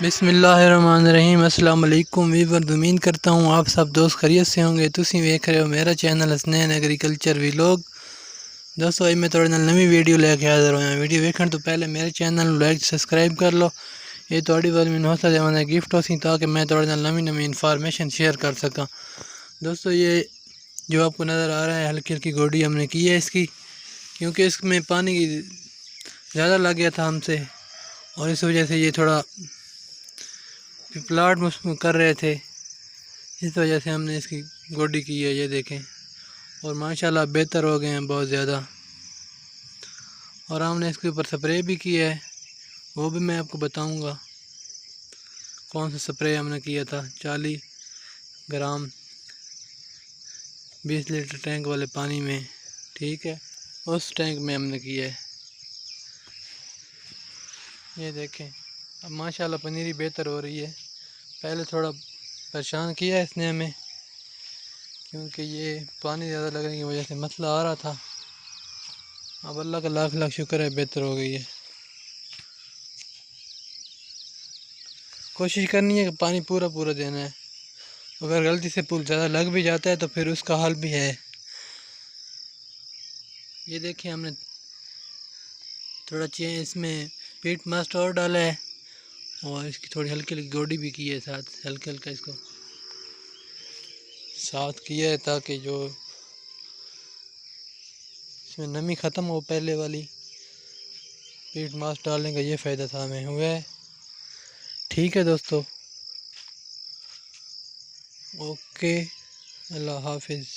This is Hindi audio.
बिस्मिल्लाहिर्रहमानिर्रहीम। अस्सलाम वालेकुम वीवर। उम्मीद करता हूँ आप सब दोस्त खैरियत से होंगे। तुसी वेख रहे हो मेरा चैनल हसनैन एग्रीकल्चर व्लॉग। दोस्तों अज मैं थोड़े नाल नवी वीडियो लेके हाजिर होया। वीडियो वेखण तो पहले मेरे चैनल को लाइक सब्सक्राइब कर लो। ये थोड़ी बार मैंने हौसला देवाना गिफ्ट होसी ताकि मैं थोड़े नाल नवी नवी इन्फॉर्मेशन शेयर कर सका। दोस्तों ये जो आपको नज़र आ रहा है हल्की हल्की गोडी हमने की है इसकी, क्योंकि इसमें पानी ज़्यादा लग गया था हमसे और इस वजह से ये थोड़ा प्लाट कर रहे थे, इस वजह से हमने इसकी गोडी की है। ये देखें और माशाल्लाह बेहतर हो गए हैं बहुत ज़्यादा। और हमने इसके ऊपर स्प्रे भी किया है, वो भी मैं आपको बताऊंगा कौन सा स्प्रे हमने किया था। 40 ग्राम 20 लीटर टैंक वाले पानी में, ठीक है, उस टैंक में हमने किया है। ये देखें अब माशाल्लाह पनीरी बेहतर हो रही है। पहले थोड़ा परेशान किया इसने हमें, क्योंकि ये पानी ज़्यादा लगने की वजह से मसला आ रहा था। अब अल्लाह का लाख लाख शुक्र है बेहतर हो गई है। कोशिश करनी है कि पानी पूरा पूरा देना है। अगर गलती से पुल ज़्यादा लग भी जाता है तो फिर उसका हल भी है। ये देखिए हमने थोड़ा चेंज इसमें पीट मास्ट और डाला है और इसकी थोड़ी हल्की हल्की गोडी भी की है साथ, हल्का हल्का इसको साथ किया है ताकि जो इसमें नमी ख़त्म हो। पहले वाली पीट मास्ट डालने का ये फ़ायदा था हमें हुआ है। ठीक है दोस्तों, ओके, अल्लाह हाफिज़।